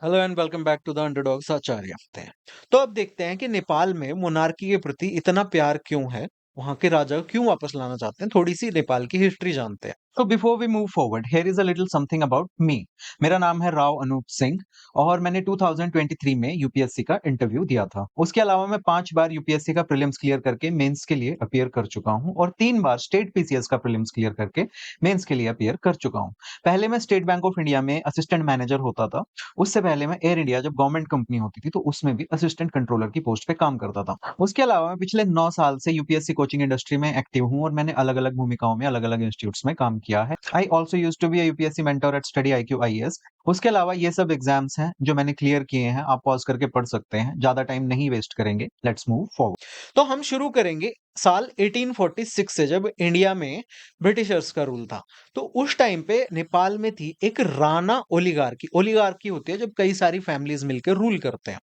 Hello and welcome back to the underdogs Acharya. तो अब देखते हैं कि नेपाल में मोनार्की के प्रति इतना प्यार क्यों है। वहां के राजा को क्यों वापस लाना चाहते हैं, थोड़ी सी नेपाल की हिस्ट्री जानते हैं। तो before we move forward, here is a little something about me. मेरा नाम है राव अनूप सिंह और मैंने 2023 में यूपीएससी का इंटरव्यू दिया था। उसके अलावा मैं 5 बार यूपीएससी का प्रीलिम्स क्लियर करके मेंस के लिए अपीयर कर चुका हूं और 3 बार स्टेट पीसीएस का प्रीलिम्स क्लियर करके मेंस के लिए अपीयर कर चुका हूं। पहले मैं स्टेट बैंक ऑफ इंडिया में असिस्टेंट मैनेजर होता था। उससे पहले मैं एयर इंडिया जब गवर्नमेंट कंपनी होती थी तो उसमें भी असिस्टेंट कंट्रोलर की पोस्ट पे काम करता था। उसके अलावा मैं पिछले 9 साल से यूपीएससी कोचिंग इंडस्ट्री में एक्टिव हूं और मैंने अलग-अलग भूमिकाओं में अलग-अलग इंस्टीट्यूट्स में काम किया है। I also used to be a UPSC mentor at study IQ IAS. उसके अलावा ये सब एग्जाम्स हैं जो मैंने क्लियर किए हैं, आप पॉज करके पढ़ सकते हैं। ज्यादा टाइम नहीं वेस्ट करेंगे, लेट्स मूव फॉरवर्ड। तो हम शुरू करेंगे साल 1846 से, जब इंडिया में ब्रिटिशर्स का रूल था। तो उस टाइम पे नेपाल में थी एक राणा ओलिगार्की। ओलिगार्की होती है जब कई सारी फैमिलीज मिलकर रूल करते हैं।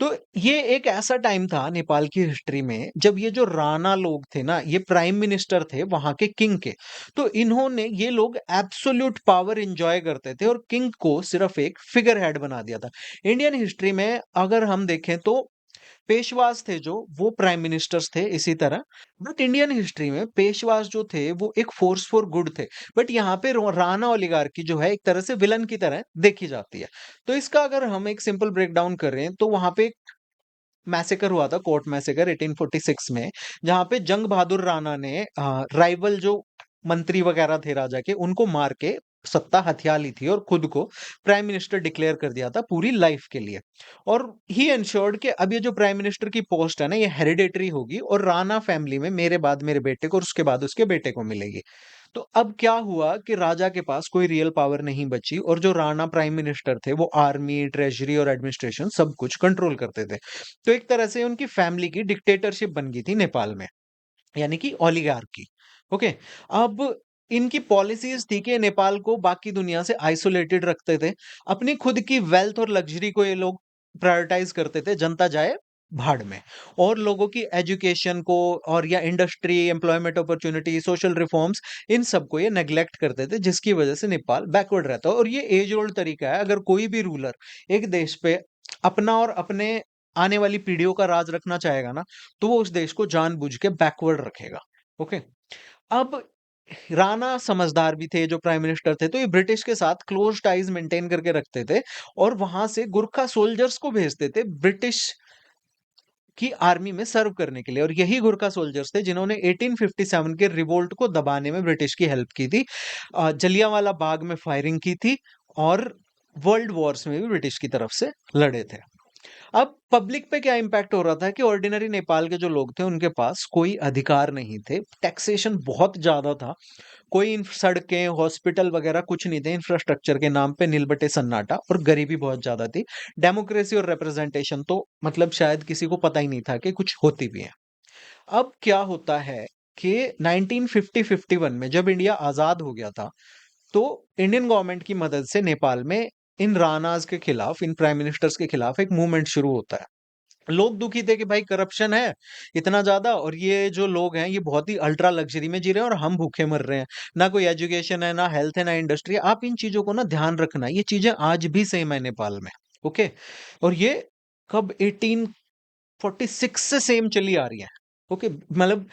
तो ये एक ऐसा टाइम था नेपाल की हिस्ट्री में जब ये जो राणा लोग थे ना, ये प्राइम मिनिस्टर थे वहां के किंग के। तो इन्होंने, ये लोग एब्सोल्यूट पावर एंजॉय करते थे और किंग को सिर्फ एक फिगर हेड बना दिया था। इंडियन हिस्ट्री में अगर हम देखें तो पेशवास थे जो, वो प्राइम मिनिस्टर्स थे इसी तरह। बट इंडियन हिस्ट्री में पेशवास जो थे वो एक फोर्स फॉर गुड थे। बट यहाँ पे राणा ओलिगार्की जो है एक तरह से विलन की तरह देखी जाती है। तो इसका अगर हम एक सिंपल ब्रेकडाउन करें तो वहां पे मैसेकर हुआ था, कोर्ट मैसेकर 1846 में, जहां पे जंग बहादुर राणा ने राइवल जो मंत्री वगैरह थे राजा के, उनको मार के सत्ता हथिया ली थी और खुद को प्राइम मिनिस्टर डिक्लेयर कर दिया था पूरी लाइफ के लिए। और ही एंश्योर्ड कि अब ये जो प्राइम मिनिस्टर की पोस्ट है ना, ये हेरिडेटरी होगी और राणा फैमिली में मेरे बाद मेरे बेटे को और उसके बाद उसके बेटे को मिलेगी। तो अब क्या हुआ कि राजा के पास कोई रियल पावर नहीं बची और जो राणा प्राइम मिनिस्टर थे वो आर्मी, ट्रेजरी और एडमिनिस्ट्रेशन सब कुछ कंट्रोल करते थे। तो एक तरह से उनकी फैमिली की डिक्टेटरशिप बन गई थी नेपाल में, यानी कि ओलिगार्की। ओके। अब इनकी पॉलिसीज थी कि नेपाल को बाकी दुनिया से आइसोलेटेड रखते थे। अपनी खुद की वेल्थ और लग्जरी को ये लोग प्रायोरिटाइज करते थे, जनता जाए भाड़ में। और लोगों की एजुकेशन को और या industry, employment opportunity, social reforms, इन सब को ये नेग्लेक्ट करते थे, जिसकी वजह से नेपाल बैकवर्ड रहता है। और ये एज ओल्ड तरीका है, अगर कोई भी रूलर एक देश पे अपना और अपने आने वाली पीढ़ियों का राज रखना चाहेगा ना, तो वो उस देश को जानबूझ के बैकवर्ड रखेगा। ओके। अब राणा समझदार भी थे जो प्राइम मिनिस्टर थे, तो ये ब्रिटिश के साथ क्लोज टाइज मेंटेन करके रखते थे और वहां से गुरखा सोल्जर्स को भेजते थे ब्रिटिश की आर्मी में सर्व करने के लिए। और यही गुरखा सोल्जर्स थे जिन्होंने 1857 के रिवोल्ट को दबाने में ब्रिटिश की हेल्प की थी, जलियांवाला बाग में फायरिंग की थी और वर्ल्ड वॉर्स में भी ब्रिटिश की तरफ से लड़े थे। अब पब्लिक पे क्या इम्पैक्ट हो रहा था कि ऑर्डिनरी नेपाल के जो लोग थे उनके पास कोई अधिकार नहीं थे, टैक्सेशन बहुत ज्यादा था, कोई सड़कें, हॉस्पिटल वगैरह कुछ नहीं थे, इंफ्रास्ट्रक्चर के नाम पे नीलबटे सन्नाटा, और गरीबी बहुत ज्यादा थी। डेमोक्रेसी और रिप्रेजेंटेशन तो मतलब शायद किसी को पता ही नहीं था कि कुछ होती भी है। अब क्या होता है कि 1950-51 में जब इंडिया आजाद हो गया था, तो इंडियन गवर्नमेंट की मदद से नेपाल में इन राणाज के खिलाफ, इन प्राइम मिनिस्टर्स के खिलाफ एक मूवमेंट शुरू होता है। लोग दुखी थे कि भाई करप्शन है इतना ज्यादा और ये जो लोग हैं ये बहुत ही अल्ट्रा लग्जरी में जी रहे हैं और हम भूखे मर रहे हैं। ना कोई एजुकेशन है, ना हेल्थ है, ना इंडस्ट्री है। आप इन चीजों को ना ध्यान रखना, ये चीजें आज भी सेम है नेपाल में। ओके। और ये कब 1846 से सेम चली आ रही है। ओके, मतलब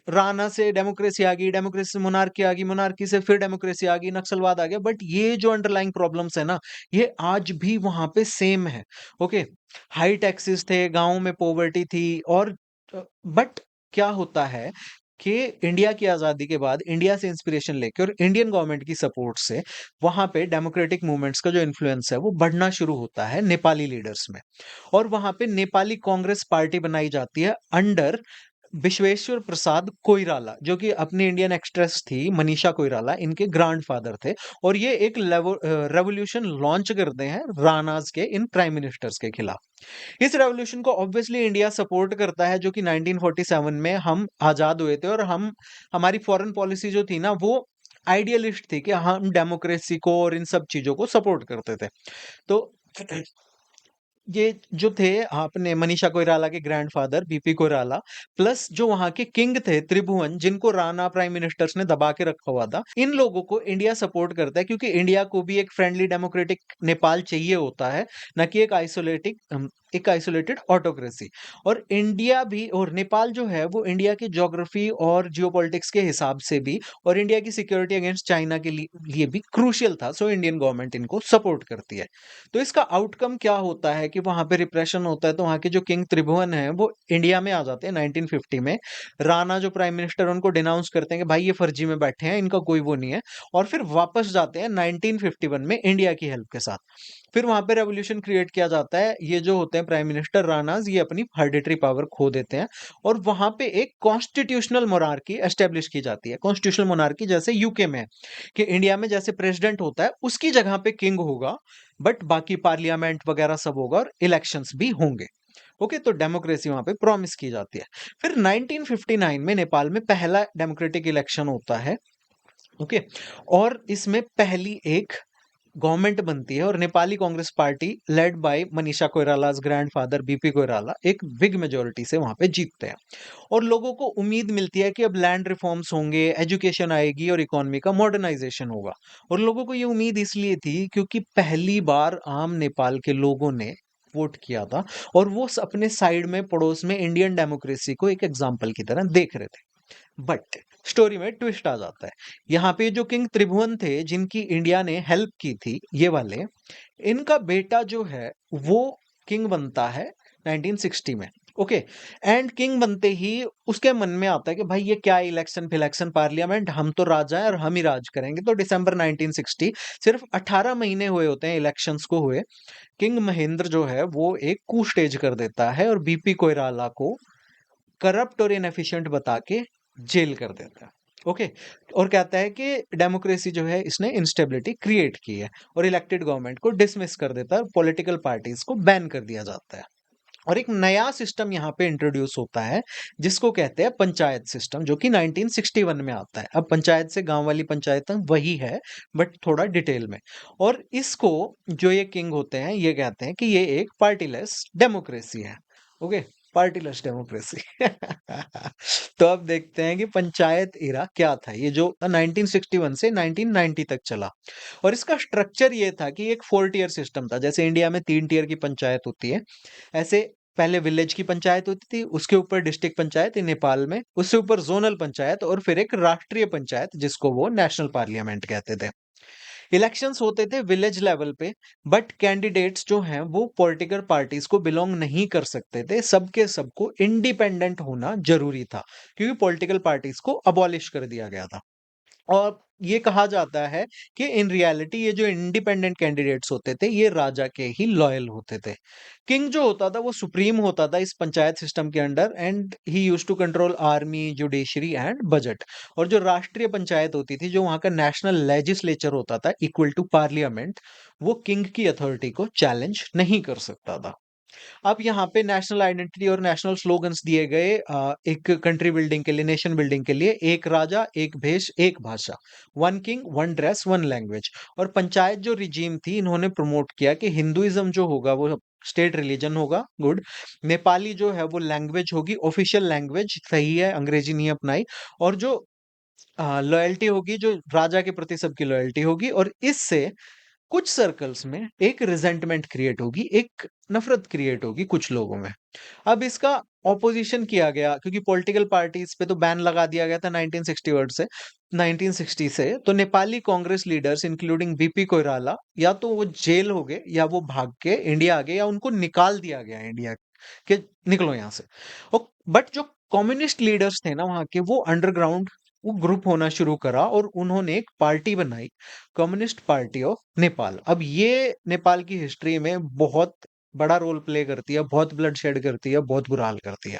राणा से डेमोक्रेसी आ गई, डेमोक्रेसी से मोनार्की आ गई, मोनार्की से फिर डेमोक्रेसी आ गई, नक्सलवाद आ गया, बट ये जो अंडरलाइंग प्रॉब्लम्स है ना, ये आज भी वहां पे सेम है। ओके। हाई टैक्सेस थे, गांवों में पॉवर्टी थी, और बट क्या होता है कि इंडिया की आजादी के बाद इंडिया से इंस्पिरेशन लेके और इंडियन गवर्नमेंट की सपोर्ट से वहां पे डेमोक्रेटिक मूवमेंट्स का जो इन्फ्लुएंस है वो बढ़ना शुरू होता है नेपाली लीडर्स में। और वहां पे नेपाली कांग्रेस पार्टी बनाई जाती है अंडर विश्वेश्वर प्रसाद कोइराला, जो कि अपनी इंडियन एक्सप्रेस थी मनीषा कोइराला, इनके ग्रैंडफादर थे। और ये एक रेवोल्यूशन लॉन्च करते हैं राणाज के इन प्राइम मिनिस्टर्स के खिलाफ। इस रेवोल्यूशन को ऑब्वियसली इंडिया सपोर्ट करता है, जो कि 1947 में हम आजाद हुए थे और हम, हमारी फॉरेन पॉलिसी जो थी ना वो आइडियलिस्ट थी कि हम डेमोक्रेसी को और इन सब चीजों को सपोर्ट करते थे। तो ये जो थे आपने मनीषा कोइराला के ग्रैंडफादर बीपी कोइराला प्लस जो वहाँ के किंग थे त्रिभुवन जिनको राणा प्राइम मिनिस्टर्स ने दबा के रखा हुआ था, इन लोगों को इंडिया सपोर्ट करता है क्योंकि इंडिया को भी एक फ्रेंडली डेमोक्रेटिक नेपाल चाहिए होता है, ना कि एक आइसोलेटेड ऑटोक्रेसी। और इंडिया भी और नेपाल जो है वो इंडिया की ज्योग्राफी और जियोपॉलिटिक्स के हिसाब से भी और इंडिया की सिक्योरिटी अगेंस्ट चाइना के लिए भी क्रूशियल था, सो इंडियन गवर्नमेंट इनको सपोर्ट करती है। तो इसका आउटकम क्या होता है कि वहां पे रिप्रेशन होता है, तो वहां के जो किंग त्रिभुवन है वो इंडिया में आ जाते हैं 1950 में। राणा जो प्राइम मिनिस्टर उनको डिनाउंस करते हैं कि भाई ये फर्जी में बैठे हैं, इनका कोई वो नहीं है, और फिर वापस जाते हैं 1951 में इंडिया की हेल्प के साथ। फिर वहां पे रेवोल्यूशन क्रिएट किया जाता है, ये जो होते हैं प्राइम मिनिस्टर राणाज ये अपनी हेरिडिटरी पावर खो देते हैं और वहां पे एक कॉन्स्टिट्यूशनल मोनार्की एस्टेब्लिश की जाती है। कॉन्स्टिट्यूशनल मोनार्की जैसे यूके में है कि इंडिया में जैसे प्रेसिडेंट होता है उसकी जगह पे किंग होगा, बट बाकी पार्लियामेंट वगैरह सब होगा और इलेक्शंस भी होंगे। ओके, तो डेमोक्रेसी वहां पे प्रॉमिस की जाती है। फिर 1959 में नेपाल में पहला डेमोक्रेटिक इलेक्शन होता है। ओके, और इसमें पहली एक गवर्नमेंट बनती है और Nepali Congress party led by Manisha Koirala's grandfather BP Koirala एक बिग मेजोरिटी से वहां पे जीतते हैं। और लोगों को उम्मीद मिलती है कि अब लैंड रिफॉर्म्स होंगे, एजुकेशन आएगी और इकोनॉमी का मॉडर्नाइजेशन होगा। और लोगों को ये उम्मीद इसलिए थी क्योंकि पहली बार आम नेपाल के लोगों ने वोट किया था और वो अपने साइड में पड़ोस में इंडियन डेमोक्रेसी को एक एग्जाम्पल की तरह देख रहे थे। बट स्टोरी में ट्विस्ट आ जाता है। यहाँ पे जो किंग त्रिभुवन थे जिनकी इंडिया ने हेल्प की थी, ये वाले, इनका बेटा जो है वो किंग बनता है 1960 में। ओके, एंड किंग बनते ही उसके मन में आता है कि भाई ये क्या इलेक्शन फिलेक्शन पार्लियामेंट, हम तो राजा हैं और हम ही राज करेंगे। तो दिसंबर 1960 सिर्फ 18 महीने हुए होते हैं इलेक्शंस को हुए, किंग महेंद्र जो है वो एक कू स्टेज कर देता है और बीपी कोइराला को करप्ट और इनएफिशिएंट बता के जेल कर देता है। ओके, और कहता है कि डेमोक्रेसी जो है इसने इंस्टेबिलिटी क्रिएट की है और इलेक्टेड गवर्नमेंट को डिसमिस कर देता है और पॉलिटिकल पार्टीज को बैन कर दिया जाता है। और एक नया सिस्टम यहाँ पे इंट्रोड्यूस होता है जिसको कहते हैं पंचायत सिस्टम, जो कि 1961 में आता है। अब पंचायत से गांव वाली पंचायत वही है, बट थोड़ा डिटेल में। और इसको जो ये किंग होते हैं ये कहते हैं कि ये एक पार्टीलेस डेमोक्रेसी है। Okay, partyless democracy. तो अब देखते हैं कि पंचायत एरा क्या था, ये जो 1961 से 1990 तक चला। और इसका स्ट्रक्चर ये था कि एक 4 टियर सिस्टम था, जैसे इंडिया में 3 टियर की पंचायत होती है, ऐसे पहले विलेज की पंचायत होती थी, उसके ऊपर डिस्ट्रिक्ट पंचायत इन नेपाल में, उससे ऊपर जोनल पंचायत और फिर एक राष्ट्रीय पंचायत जिसको वो नेशनल पार्लियामेंट कहते थे। इलेक्शंस होते थे विलेज लेवल पे, बट कैंडिडेट्स जो हैं वो पॉलिटिकल पार्टीज को बिलोंग नहीं कर सकते थे, सबके सबको इंडिपेंडेंट होना जरूरी था क्योंकि पॉलिटिकल पार्टीज को अबॉलिश कर दिया गया था। और ये कहा जाता है कि इन रियलिटी ये जो इंडिपेंडेंट कैंडिडेट्स होते थे ये राजा के ही लॉयल होते थे। किंग जो होता था वो सुप्रीम होता था इस पंचायत सिस्टम के under and he used to control army, judiciary and budget. और जो राष्ट्रीय पंचायत होती थी, जो वहां का नेशनल लेजिस्लेचर होता था इक्वल टू पार्लियामेंट, वो किंग की अथॉरिटी को चैलेंज नहीं कर सकता था। अब यहाँ पे नेशनल आइडेंटिटी और नेशनल स्लोगन्स दिए गए एक कंट्री बिल्डिंग के लिए, नेशन बिल्डिंग के लिए, एक राजा एक भेष एक भाषा, one king one dress one language. और पंचायत जो रिजीम थी इन्होंने प्रमोट किया कि हिंदुइज्म जो होगा वो स्टेट रिलीजन होगा, गुड। नेपाली जो है वो लैंग्वेज होगी, ऑफिशियल लैंग्वेज, सही है, अंग्रेजी नहीं अपनाई। और जो लॉयल्टी होगी, जो राजा के प्रति सबकी लॉयल्टी होगी, और इससे कुछ सर्कल्स में एक रिजेंटमेंट क्रिएट होगी, एक नफरत क्रिएट होगी कुछ लोगों में। अब इसका ऑपोजिशन किया गया क्योंकि पॉलिटिकल पार्टीज पे तो बैन लगा दिया गया था 1960 वर्ड से 1960 से। तो Nepali Congress leaders including BP Koirala या तो वो जेल हो गए या वो भाग के इंडिया आ गए या उनको निकाल दिया गया इंडिया के, निकलो यहाँ से। और बट जो कम्युनिस्ट लीडर्स थे ना वहां के, वो अंडरग्राउंड वो ग्रुप होना शुरू करा और उन्होंने एक पार्टी बनाई, कम्युनिस्ट पार्टी ऑफ नेपाल। अब ये नेपाल की हिस्ट्री में बहुत बड़ा रोल प्ले करती है, बहुत ब्लड शेड करती है, बहुत बुरा हाल करती है।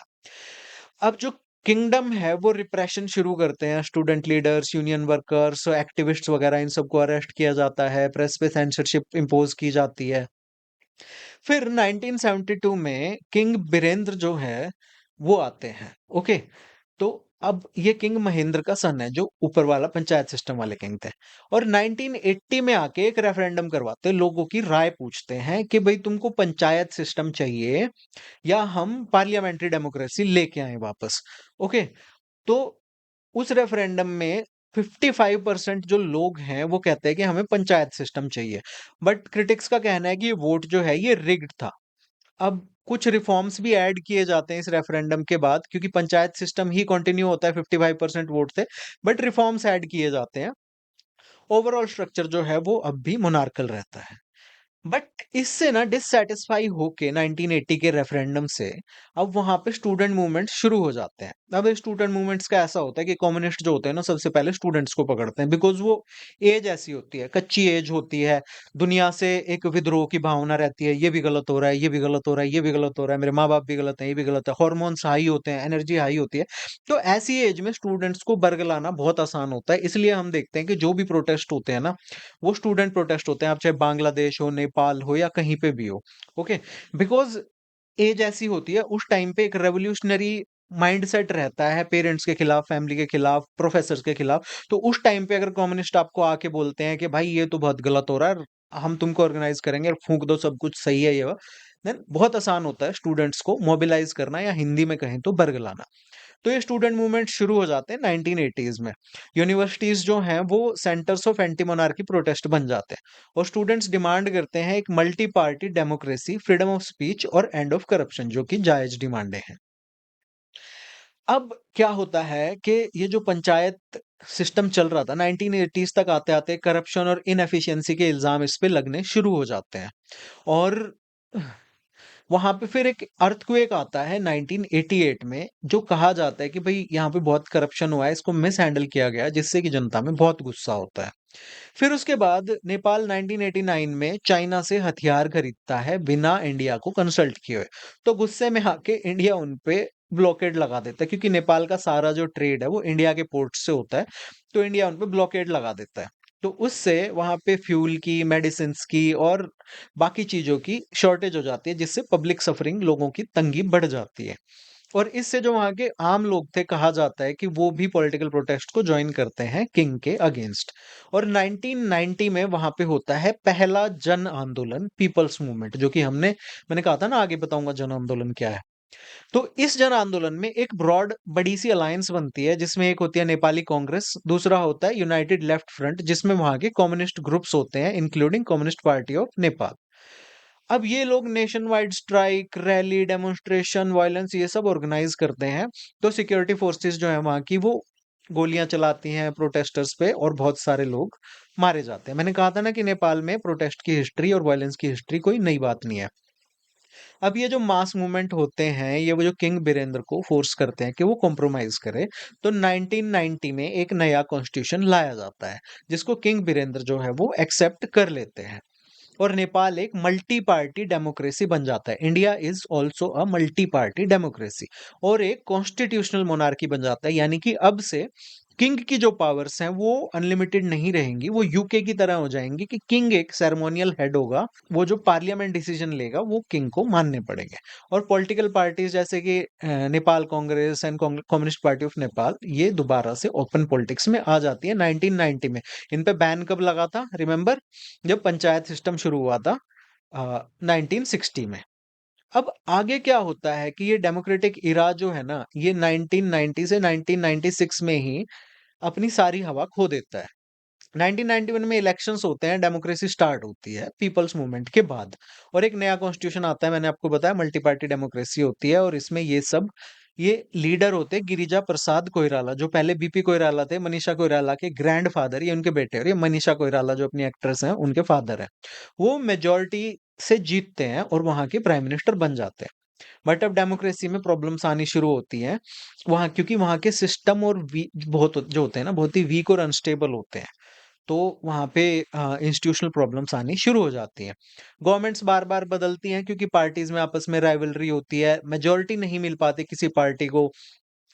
अब जो किंगडम है वो रिप्रेशन शुरू करते हैं, student leaders, union workers, activists वगैरह इन सबको अरेस्ट किया जाता है, प्रेस पे सेंसरशिप इम्पोज की जाती है। फिर 1972 में किंग बीरेंद्र जो है वो आते हैं। ओके, तो अब ये किंग महेंद्र का सन है, जो ऊपर वाला पंचायत सिस्टम वाले किंग थे। और 1980 में आके एक रेफरेंडम करवाते हैं, लोगों की राय पूछते हैं कि भाई तुमको पंचायत सिस्टम चाहिए या हम पार्लियामेंट्री डेमोक्रेसी लेके आए वापस। ओके, तो उस रेफरेंडम में 55% जो लोग हैं वो कहते हैं कि हमें पंचायत सिस्टम चाहिए। बट क्रिटिक्स का कहना है कि ये वोट जो है ये रिग्ड था। अब कुछ रिफॉर्म्स भी ऐड किए जाते हैं इस रेफरेंडम के बाद, क्योंकि पंचायत सिस्टम ही कंटिन्यू होता है 55% वोट से। बट रिफॉर्म्स ऐड किए जाते हैं। ओवरऑल स्ट्रक्चर जो है वो अब भी मोनार्कल रहता है। बट इससे ना डिससैटिस्फाई होके 1980 के रेफरेंडम से अब वहां पे स्टूडेंट मूवमेंट शुरू हो जाते हैं। अब स्टूडेंट मूवमेंट्स का ऐसा होता है कि कम्युनिस्ट जो होते हैं ना, सबसे पहले स्टूडेंट्स को पकड़ते हैं, बिकॉज वो एज ऐसी होती है, कच्ची एज होती है। दुनिया से एक विद्रोह की भावना रहती है, ये भी गलत हो रहा है, ये भी गलत हो रहा है, ये भी गलत हो रहा है, मेरे माँ बाप भी गलत है, ये भी गलत है, हॉर्मोन्स हाई होते हैं, एनर्जी हाई होती है। तो ऐसी एज में स्टूडेंट्स को बरगलाना बहुत आसान होता है। इसलिए हम देखते हैं कि जो भी प्रोटेस्ट होते हैं ना, वो स्टूडेंट प्रोटेस्ट होते हैं, आप चाहे बांग्लादेश हो, नेपाल हो या कहीं पे भी हो। ओके, बिकॉज एज ऐसी होती है, उस टाइम पे एक रेवोल्यूशनरी माइंडसेट रहता है, पेरेंट्स के खिलाफ, फैमिली के खिलाफ, प्रोफेसर्स के खिलाफ। तो उस टाइम पे अगर कम्युनिस्ट आपको आके बोलते हैं कि भाई ये तो बहुत गलत हो रहा है, हम तुमको ऑर्गेनाइज करेंगे और फूंक दो, सब कुछ सही है ये, देन बहुत आसान होता है स्टूडेंट्स को मोबिलाइज करना, या हिंदी में कहें तो बरगलाना। तो ये स्टूडेंट मूवमेंट शुरू हो जाते हैं 1980s में। यूनिवर्सिटीज जो हैं वो centres of anti monarchy protest बन जाते हैं, और स्टूडेंट्स डिमांड करते हैं एक multi party democracy, freedom of speech और एंड ऑफ करप्शन, जो कि जायज डिमांडें हैं। अब क्या होता है कि ये जो पंचायत सिस्टम चल रहा था 1980s तक, आते आते करप्शन और इनएफिशिएंसी के इल्जाम इस पे लगने शुरू हो जाते हैं। और वहां पे फिर एक अर्थक्वेक आता है 1988 में, जो कहा जाता है कि भाई यहाँ पे बहुत करप्शन हुआ है, इसको मिस हैंडल किया गया, जिससे कि जनता में बहुत गुस्सा होता है। फिर उसके बाद नेपाल 1989 में चाइना से हथियार खरीदता है बिना इंडिया को कंसल्ट किए हुए। तो गुस्से में आके इंडिया उन पे ब्लॉकेड लगा देता है, क्योंकि नेपाल का सारा जो ट्रेड है वो इंडिया के पोर्ट से होता है। तो इंडिया उन पे ब्लॉकेड लगा देता है। तो उससे वहां पे फ्यूल की, मेडिसिन की और बाकी चीजों की शॉर्टेज हो जाती है, जिससे पब्लिक सफरिंग, लोगों की तंगी बढ़ जाती है। और इससे जो वहां के आम लोग थे, कहा जाता है कि वो भी पॉलिटिकल प्रोटेस्ट को ज्वाइन करते हैं किंग के अगेंस्ट। और 1990 में वहां पे होता है पहला जन आंदोलन, पीपल्स मूवमेंट, जो कि मैंने कहा था ना, आगे बताऊंगा जन आंदोलन क्या है। तो इस जन आंदोलन में एक ब्रॉड बड़ी सी अलायंस बनती है, जिसमें एक होती है नेपाली कांग्रेस, दूसरा होता है यूनाइटेड लेफ्ट फ्रंट, जिसमें वहां के कम्युनिस्ट ग्रुप्स होते हैं, including communist party of Nepal. अब ये लोग nation wide strike, rally, demonstration, violence, ये सब ऑर्गेनाइज करते हैं। तो सिक्योरिटी फोर्सेस जो है वहां की, वो गोलियां चलाती हैं प्रोटेस्टर्स पे, और बहुत सारे लोग मारे जाते हैं। मैंने कहा था ना कि नेपाल में प्रोटेस्ट की हिस्ट्री और वायलेंस की हिस्ट्री कोई नई बात नहीं है। अब ये जो मास मूवमेंट होते हैं, ये वो जो किंग बीरेंद्र को फोर्स करते हैं कि वो कॉम्प्रोमाइज करे। तो 1990 में एक नया कॉन्स्टिट्यूशन लाया जाता है, जिसको किंग बीरेंद्र जो है वो एक्सेप्ट कर लेते हैं। और नेपाल एक मल्टी पार्टी डेमोक्रेसी बन जाता है। India is also a multi party democracy, और एक कॉन्स्टिट्यूशनल मोनार्की बन जाता है। यानी कि अब से किंग की जो पावर्स हैं वो अनलिमिटेड नहीं रहेंगी, वो यूके की तरह हो जाएंगी कि किंग एक सेरेमोनियल हेड होगा, वो जो पार्लियामेंट डिसीजन लेगा वो किंग को मानने पड़ेंगे। और पॉलिटिकल पार्टीज जैसे कि Nepal Congress and communist party of Nepal, ये दोबारा से ओपन पॉलिटिक्स में आ जाती है 1990 में। इन पे बैन कब लगा था, रिमेंबर? जब पंचायत सिस्टम शुरू हुआ था 1960 में। अब आगे क्या होता है कि ये डेमोक्रेटिक इरा जो है ना, ये 1990 से 1996 में ही अपनी सारी हवा खो देता है। 1991 में इलेक्शंस होते हैं, डेमोक्रेसी स्टार्ट होती है पीपल्स मूवमेंट के बाद, और एक नया कॉन्स्टिट्यूशन आता है। मैंने आपको बताया मल्टी पार्टी डेमोक्रेसी होती है, और इसमें ये लीडर होते हैं गिरिजा प्रसाद कोइराला, जो पहले बीपी कोइराला थे, मनीषा कोइराला के ग्रैंड फादर, ये उनके बेटे, और ये मनीषा कोइराला जो अपनी एक्ट्रेस हैं उनके फादर है। वो मेजोरिटी से जीतते हैं और वहां के प्राइम मिनिस्टर बन जाते हैं। बट अब डेमोक्रेसी में प्रॉब्लम्स आनी शुरू होती हैं वहां, क्योंकि वहां के सिस्टम और बहुत जो होते हैं ना, बहुत ही वीक और अनस्टेबल होते हैं। तो वहां पे इंस्टीट्यूशनल प्रॉब्लम्स आनी शुरू हो जाती हैं। गवर्नमेंट्स बार बार बदलती हैं, क्योंकि पार्टीज में आपस में राइवलरी होती है, मेजोरिटी नहीं मिल पाती किसी पार्टी को।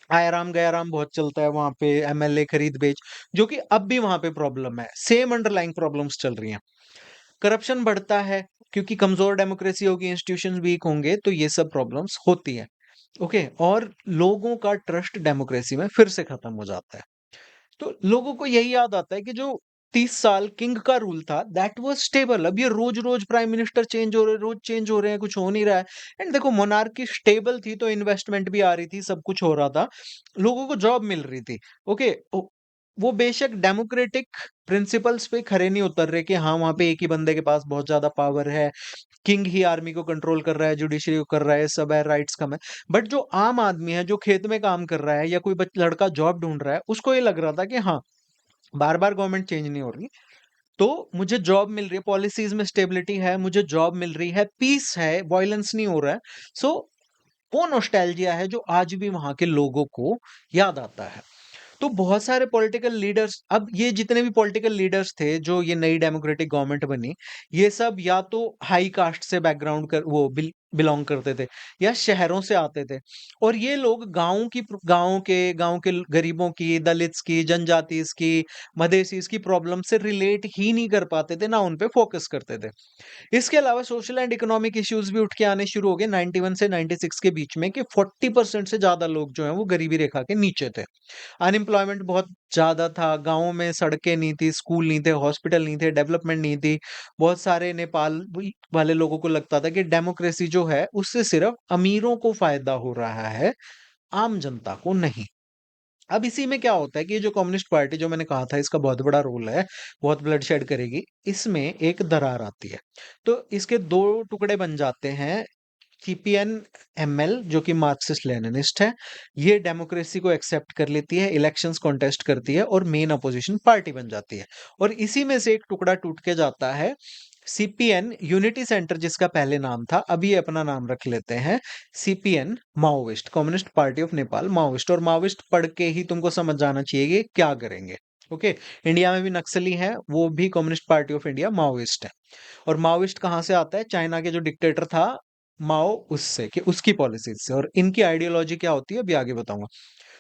आयाराम गयाराम बहुत चलता है वहां पे, एमएलए खरीद बेच, जो कि अब भी वहां पे प्रॉब्लम है, सेम अंडरलाइंग प्रॉब्लम्स चल रही हैं। करप्शन बढ़ता है, क्योंकि कमजोर डेमोक्रेसी होगी, इंस्टीट्यूशंस वीक होंगे, तो ये सब प्रॉब्लम्स होती है। ओके, और लोगों का ट्रस्ट डेमोक्रेसी में फिर से खत्म हो जाता है। तो लोगों को यही याद आता है कि जो 30 साल किंग का रूल था दैट वाज स्टेबल। अब ये रोज-रोज प्राइम मिनिस्टर चेंज हो रहे हैं, रोज चेंज हो रहे हैं, कुछ हो नहीं रहा है। एंड देखो मोनार्की स्टेबल थी तो इन्वेस्टमेंट भी आ रही थी, सब कुछ हो रहा था। लोगों को जॉब मिल रही थी। ओके, वो बेशक डेमोक्रेटिक प्रिंसिपल्स पे खरे नहीं उतर रहे कि हाँ, वहाँ पे एक ही बंदे के पास बहुत ज़्यादा पावर है, किंग ही आर्मी को कंट्रोल कर रहा है, जुडिशरी को कर रहा है, सब है, राइट्स कम है। बट जो आम आदमी है, जो खेत में काम कर रहा है या कोई लड़का जॉब ढूंढ रहा है, उसको ये लग रहा था कि हाँ, बार-बार गवर्नमेंट चेंज नहीं हो रही, तो मुझे जॉब मिल रही है, पॉलिसीज़ में स्टेबिलिटी है, मुझे जॉब मिल रही है, पीस है, वॉयलेंस नहीं हो रहा है। सो वो नॉस्टैल्जिया है जो आज भी वहाँ के लोगों को याद आता है। तो बहुत सारे पॉलिटिकल लीडर्स, अब ये जितने भी पॉलिटिकल लीडर्स थे जो ये नई डेमोक्रेटिक गवर्नमेंट बनी, ये सब या तो हाई कास्ट से बैकग्राउंड कर वो बिलोंग करते थे या शहरों से आते थे। और ये लोग गांव के गरीबों की, दलित्स की, जनजातिस की, मधेसीस की प्रॉब्लम से रिलेट ही नहीं कर पाते थे, ना उन पे फोकस करते थे। इसके अलावा सोशल एंड इकोनॉमिक इश्यूज भी उठ के आने शुरू हो गए 91 से 96 के बीच में कि 40% से ज्यादा लोग जो हैं वो गरीबी रेखा के नीचे थे। अनएम्प्लॉयमेंट बहुत ज़्यादा था, गाँवों में सड़कें नहीं थी, स्कूल नहीं थे, हॉस्पिटल नहीं थे, डेवलपमेंट नहीं थी। बहुत सारे नेपाल भी वाले लोगों को लगता था कि डेमोक्रेसी जो है, उससे सिर्फ़ अमीरों को फ़ायदा हो रहा है, आम जनता को नहीं। अब इसी में क्या होता है कि ये जो कम्युनिस्ट पार्टी जो मैंने कहा था इसका बहुत बड़ा रोल है, बहुत ब्लडशेड करेगी, इसमें एक दरार आती है। तो इसके 2 टुकड़े बन जाते हैं। सीपीएन एमएल जो कि मार्क्सिस्ट लेनिनिस्ट है, ये डेमोक्रेसी को एक्सेप्ट कर लेती है, इलेक्शंस कॉन्टेस्ट करती है और मेन अपोजिशन पार्टी बन जाती है। और इसी में से एक टुकड़ा टूट के जाता है सीपीएन यूनिटी सेंटर, जिसका पहले नाम था, अभी ये अपना नाम रख लेते हैं CPN Maoist, communist party of Nepal Maoist. और माओइस्ट पढ़ के ही तुमको समझ जाना चाहिए कि क्या करेंगे। ओके, इंडिया में भी नक्सली है, वो भी communist party of India Maoist है। और माओइस्ट कहाँ से आता है? चाइना के जो डिक्टेटर था माओ, उससे, कि उसकी पॉलिसीज से। और इनकी आइडियोलॉजी क्या होती है अभी आगे बताऊंगा।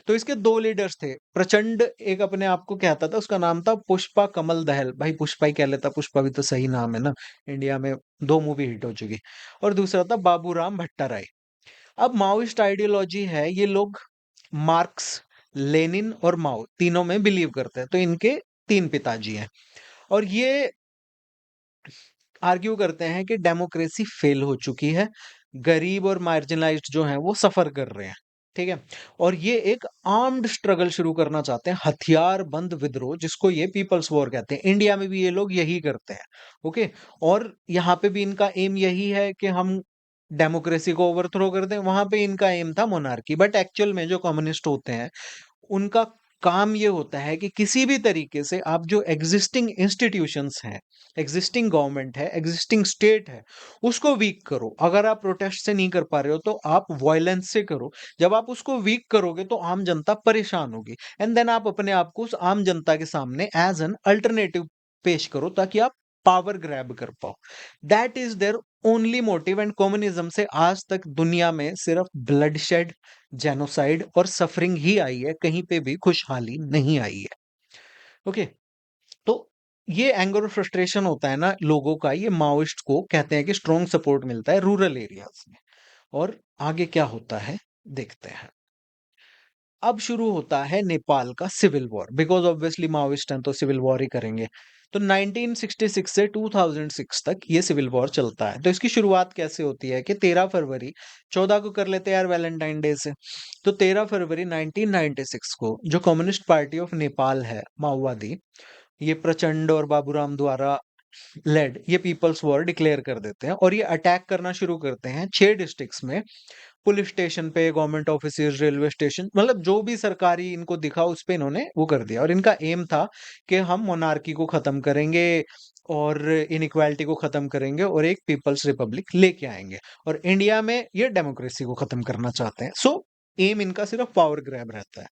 तो इसके 2 लीडर्स थे। प्रचंड एक अपने आप को कहता था, उसका नाम था पुष्पा कमल दहल। भाई पुष्पा ही कह लेता, पुष्पा भी तो सही नाम है ना। इंडिया में 2 मूवी हिट हो चुकी। और दूसरा था बाबूराम भट्टाराई। अब माओइस्ट आइडियोलॉजी है, ये लोग मार्क्स, लेनिन और माओ तीनों में बिलीव करते हैं। तो इनके 3 पिताजी हैं। और ये आर्ग्यू करते हैं कि डेमोक्रेसी फेल हो चुकी है, गरीब और मार्जिनलाइज्ड जो हैं वो सफर कर रहे हैं, ठीक है? और ये एक आर्म्ड स्ट्रगल शुरू करना चाहते हैं, हथियार बंद विद्रोह, जिसको ये पीपल्स वॉर कहते हैं। इंडिया में भी ये लोग यही करते हैं, ओके? और यहाँ पे भी इनका एम यही है कि हम डेमोक्रेसी को ओवरथ्रो कर दें। वहां पे इनका एम था मोनार्की, बट एक्चुअल में जो कम्युनिस्ट होते हैं उनका काम ये होता है कि किसी भी तरीके से आप जो एग्जिस्टिंग इंस्टीट्यूशंस हैं, एग्जिस्टिंग गवर्नमेंट है, एग्जिस्टिंग स्टेट है, उसको वीक करो। अगर आप प्रोटेस्ट से नहीं कर पा रहे हो तो आप वायलेंस से करो। जब आप उसको वीक करोगे तो आम जनता परेशान होगी, एंड देन आप अपने आप को उस आम जनता के सामने एज एन अल्टरनेटिव पेश करो ताकि आप पावर ग्रैब कर पाओ। That is there only motive. And communism से आज तक दुनिया में सिर्फ ब्लडशेड, जेनोसाइड और सफरिंग ही आई है, कहीं पे भी खुशहाली नहीं आई है। ओके, तो ये एंगर और फ्रस्ट्रेशन होता है ना लोगों का, ये माओइस्ट को कहते हैं कि स्ट्रॉन्ग सपोर्ट मिलता है रूरल एरियाज में। और आगे क्या होता है देखते हैं। अब शुरू होता है नेपाल का civil war, because obviously Maoist हैं तो सिविल वॉर ही करेंगे। तो 1966 से 2006 तक ये सिविल वॉर चलता है। तो इसकी शुरुआत कैसे होती है कि 13 फरवरी, 14 को कर लेते हैं यार वैलेंटाइन डे से। तो 13 फरवरी 1996 को जो कम्युनिस्ट पार्टी ऑफ नेपाल है, माओवादी, ये प्रचंड और बाबूराम द्वारा लेड ये पीपल्स वॉर डिक्लेयर कर देते हैं। और ये अटैक करना शुरू करते हैं 6 डिस्ट्रिक्ट्स में, पुलिस स्टेशन पे, गवर्नमेंट ऑफिसेज, रेलवे स्टेशन, मतलब जो भी सरकारी इनको दिखा उस पे इन्होंने वो कर दिया। और इनका एम था कि हम मोनार्की को खत्म करेंगे और इनइक्वालिटी को खत्म करेंगे और एक पीपल्स रिपब्लिक लेके आएंगे। और इंडिया में ये डेमोक्रेसी को खत्म करना चाहते हैं। सो एम इनका सिर्फ पावर ग्रैब रहता है।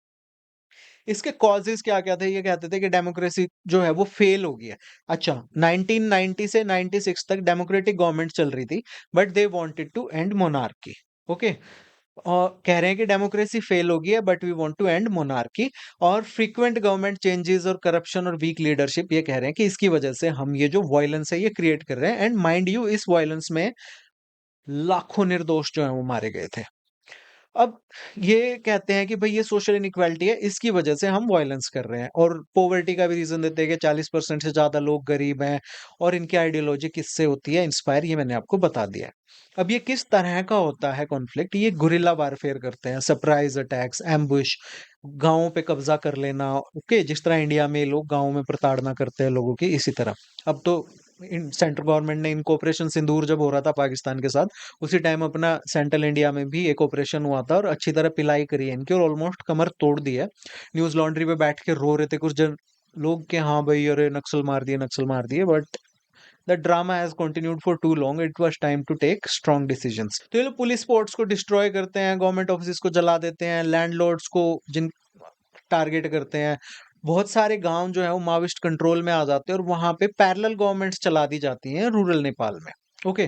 इसके कॉजेस क्या क्या थे? ये कहते थे कि डेमोक्रेसी जो है वो फेल हो गई है। अच्छा, 1990 से 96 तक डेमोक्रेटिक गवर्नमेंट चल रही थी, but they wanted to end monarchy. Okay, और कह रहे हैं कि डेमोक्रेसी फेल हो गई है but we want to end monarchy. और फ्रीक्वेंट गवर्नमेंट चेंजेस और करप्शन और वीक लीडरशिप, ये कह रहे हैं कि इसकी वजह से हम ये जो वायलेंस है ये क्रिएट कर रहे हैं। एंड माइंड यू, इस वायलेंस में लाखों निर्दोष जो है वो मारे गए थे। अब ये कहते हैं कि भई ये सोशल इनइक्वालिटी है, इसकी वजह से हम वॉयलेंस कर रहे हैं और पॉवर्टी का भी रीज़न देते हैं कि 40% से ज़्यादा लोग गरीब हैं और इनकी आइडियोलॉजी किससे होती है इंस्पायर, ये मैंने आपको बता दिया है। अब ये किस तरह का होता है कॉन्फ्लिक्ट, ये गुरिल्ला वारफेयर करते हैं, सरप्राइज़ अटैक्स, एम्बुश, गाँवों पे कब्ज़ा कर लेना, ओके? जिस तरह इंडिया में लोग गाँव में प्रताड़ना करते हैं लोगों की, इसी तरह। अब तो इन सेंट्रल गवर्नमेंट ने इनको ऑपरेशन सिंदूर जब हो रहा था पाकिस्तान के साथ, उसी टाइम अपना सेंट्रल इंडिया में भी एक ऑपरेशन हुआ था और अच्छी तरह पिलाई करी है इनकी और ऑलमोस्ट कमर तोड़ दी है। न्यूज़ लॉन्ड्री पे बैठ के रो रहे थे कुछ जन लोग कि हाँ भाई अरे नक्सल मार दिए but the drama has continued for too long, it was time to take strong decisions. तो ये लोग पुलिस फोर्स को डिस्ट्रॉय करते हैं, गवर्नमेंट ऑफिस को जला देते हैं, लैंडलॉर्ड्स को जिन टारगेट करते हैं। बहुत सारे गांव जो है वो माओइस्ट कंट्रोल में आ जाते हैं और वहां पे पैरेलल गवर्नमेंट्स चला दी जाती हैं रूरल नेपाल में। ओके,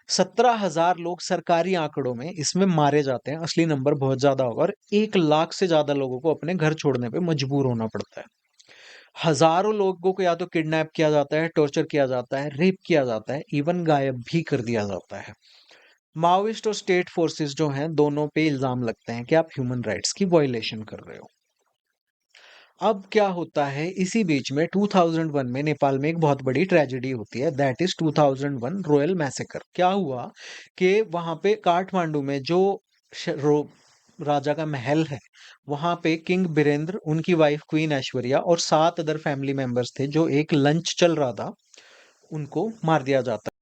17,000 लोग सरकारी आंकड़ों में इसमें मारे जाते हैं, असली नंबर बहुत ज्यादा होगा और 1 लाख से ज्यादा लोगों को अपने घर छोड़ने पे मजबूर होना पड़ता है। हजारों लोगों को या तो किडनैप किया जाता है, टॉर्चर किया जाता है, रेप किया जाता है, इवन गायब भी कर दिया जाता है। माओइस्ट और स्टेट फोर्सेस जो हैं दोनों पे इल्जाम लगते हैं कि आप ह्यूमन राइट्स की वायलेशन कर रहे हो। अब क्या होता है इसी बीच में 2001 में नेपाल में एक बहुत बड़ी ट्रेजेडी होती है, दैट इज 2001 रॉयल मैसेकर। क्या हुआ कि वहां पे काठमांडू में जो राजा का महल है वहां पे किंग बीरेंद्र, उनकी वाइफ क्वीन ऐश्वर्या और 7 अदर फैमिली मेंबर्स थे जो एक लंच चल रहा था उनको मार दिया जाता